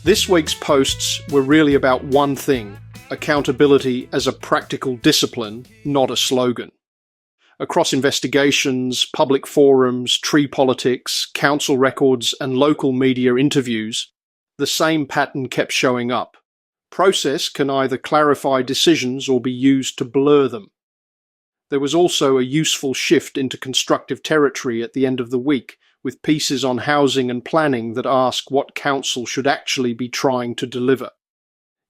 This week's posts were really about one thing: accountability as a practical discipline, not a slogan. Across investigations, public forums, tree politics, council records, and local media interviews, the same pattern kept showing up. Process can either clarify decisions or be used to blur them. There was also a useful shift into constructive territory at the end of the week, with pieces on housing and planning that ask what council should actually be trying to deliver.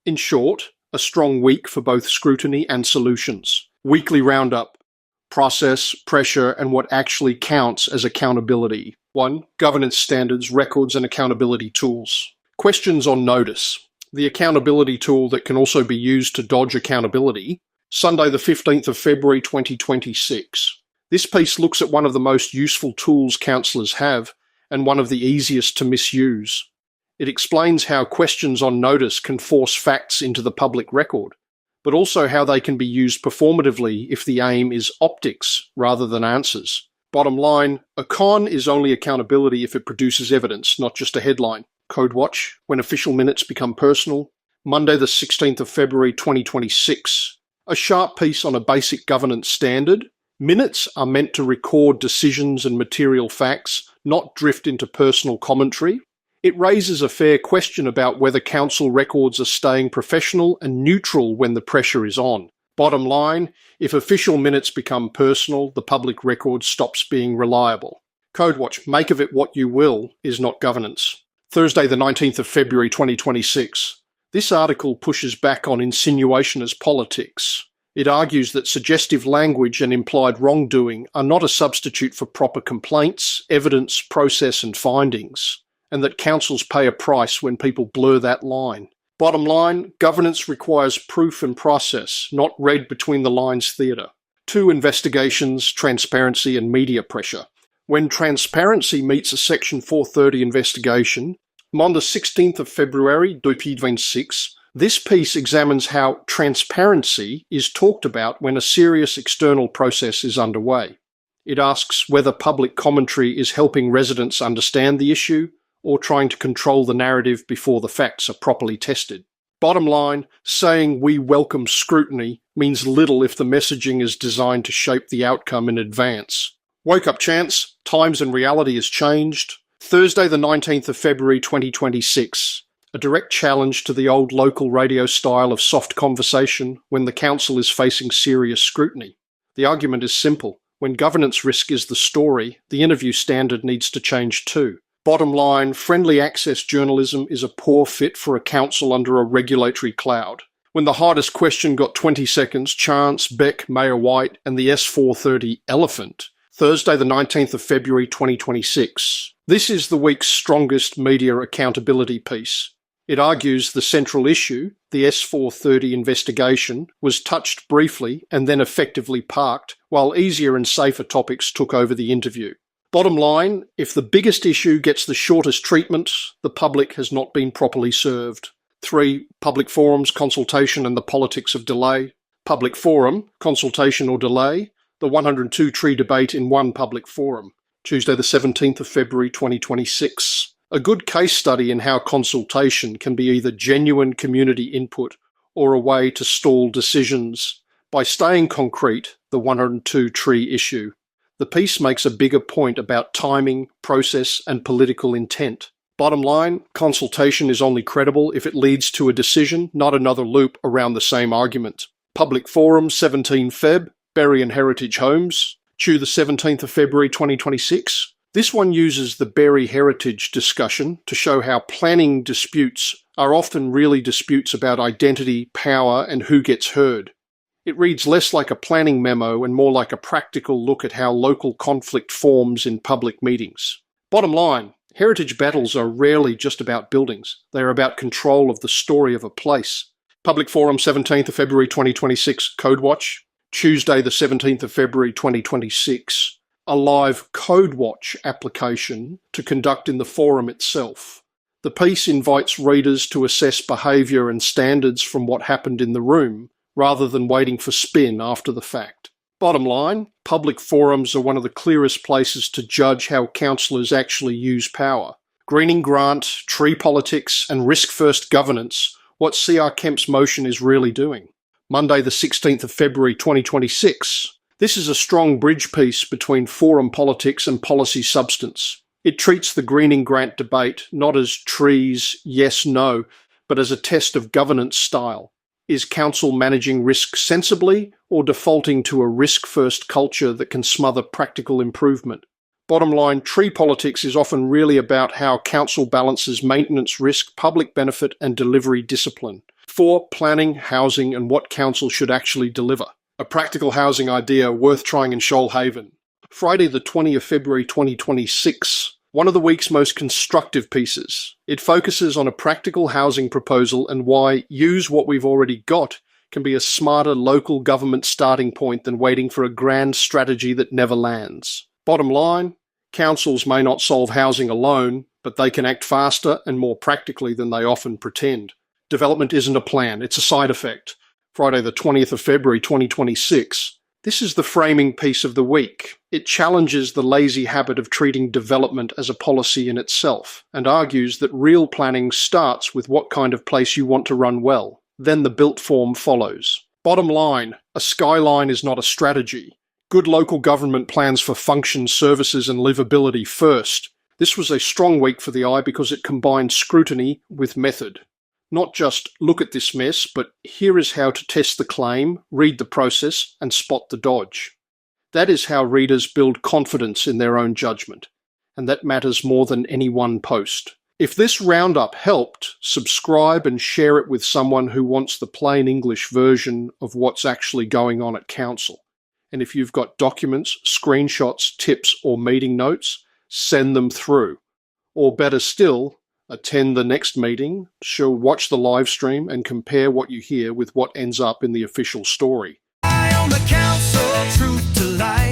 In short, a strong week for both scrutiny and solutions. Weekly roundup: process, pressure, and what actually counts as accountability. 1. Governance standards, records, and accountability tools. Questions on notice: the accountability tool that can also be used to dodge accountability. Sunday the 15th of February 2026. This piece looks at one of the most useful tools councillors have, and one of the easiest to misuse. It explains how questions on notice can force facts into the public record, but also how they can be used performatively if the aim is optics rather than answers. Bottom line, a con is only accountability if it produces evidence, not just a headline. Code Watch: when official minutes become personal. Monday the 16th of February 2026. A sharp piece on a basic governance standard. Minutes are meant to record decisions and material facts, not drift into personal commentary. It raises a fair question about whether council records are staying professional and neutral when the pressure is on. Bottom line, if official minutes become personal, the public record stops being reliable. Code Watch: make of it what you will is not governance. Thursday the 19th of February 2026. This article pushes back on insinuation as politics. It argues that suggestive language and implied wrongdoing are not a substitute for proper complaints, evidence, process, and findings, and that councils pay a price when people blur that line. Bottom line, governance requires proof and process, not read between the lines theatre. 2. Investigations, transparency, and media pressure. When transparency meets a Section 430 investigation, on the 16th of February 2026, this piece examines how transparency is talked about when a serious external process is underway. It asks whether public commentary is helping residents understand the issue or trying to control the narrative before the facts are properly tested. Bottom line, saying we welcome scrutiny means little if the messaging is designed to shape the outcome in advance. Woke up chance, times and reality has changed. Thursday the 19th of February 2026. A direct challenge to the old local radio style of soft conversation when the council is facing serious scrutiny. The argument is simple. When governance risk is the story, the interview standard needs to change too. Bottom line, friendly access journalism is a poor fit for a council under a regulatory cloud. When the hardest question got 20 seconds, Chance, Beck, Mayor White, and the S430 elephant. Thursday the 19th of February 2026. This is the week's strongest media accountability piece. It argues the central issue, the S430 investigation, was touched briefly and then effectively parked, while easier and safer topics took over the interview. Bottom line, if the biggest issue gets the shortest treatment, the public has not been properly served. 3. Public forums, consultation and the politics of delay. Public forum, consultation or delay. The 102 tree debate in one public forum. Tuesday the 17th of February 2026. A good case study in how consultation can be either genuine community input or a way to stall decisions. By staying concrete, the 102 tree issue. The piece makes a bigger point about timing, process, and political intent. Bottom line, consultation is only credible if it leads to a decision, not another loop around the same argument. Public forum, 17 Feb, Berry and Heritage Homes. Tuesday the 17th of February 2026. This one uses the Berry Heritage discussion to show how planning disputes are often really disputes about identity, power, and who gets heard. It reads less like a planning memo and more like a practical look at how local conflict forms in public meetings. Bottom line, heritage battles are rarely just about buildings. They are about control of the story of a place. Public Forum, 17th of February 2026, Code Watch. Tuesday the 17th of February 2026, a live Code Watch application to conduct in the forum itself. The piece invites readers to assess behaviour and standards from what happened in the room, rather than waiting for spin after the fact. Bottom line, public forums are one of the clearest places to judge how councillors actually use power. Greening grant, tree politics, and risk-first governance, what C.R. Kemp's motion is really doing. Monday the 16th of February 2026. This is a strong bridge piece between forum politics and policy substance. It treats the greening grant debate not as trees, yes, no, but as a test of governance style. Is council managing risk sensibly or defaulting to a risk-first culture that can smother practical improvement? Bottom line, tree politics is often really about how council balances maintenance risk, public benefit and delivery discipline. 4. Planning, housing and what council should actually deliver. A practical housing idea worth trying in Shoalhaven. Friday the 20th of February 2026. One of the week's most constructive pieces. It focuses on a practical housing proposal and why use what we've already got can be a smarter local government starting point than waiting for a grand strategy that never lands. Bottom line, councils may not solve housing alone, but they can act faster and more practically than they often pretend. Development isn't a plan, it's a side effect. Friday the 20th of February 2026. This is the framing piece of the week. It challenges the lazy habit of treating development as a policy in itself, and argues that real planning starts with what kind of place you want to run well. Then the built form follows. Bottom line, a skyline is not a strategy. Good local government plans for function, services and livability first. This was a strong week for the eye because it combined scrutiny with method. Not just look at this mess, but here is how to test the claim, read the process and spot the dodge. That is how readers build confidence in their own judgment, and that matters more than any one post. If this roundup helped, subscribe and share it with someone who wants the plain English version of what's actually going on at council. And if you've got documents, screenshots, tips or meeting notes, send them through. Or better still, attend the next meeting, watch the live stream and compare what you hear with what ends up in the official story. On the council, truth to life.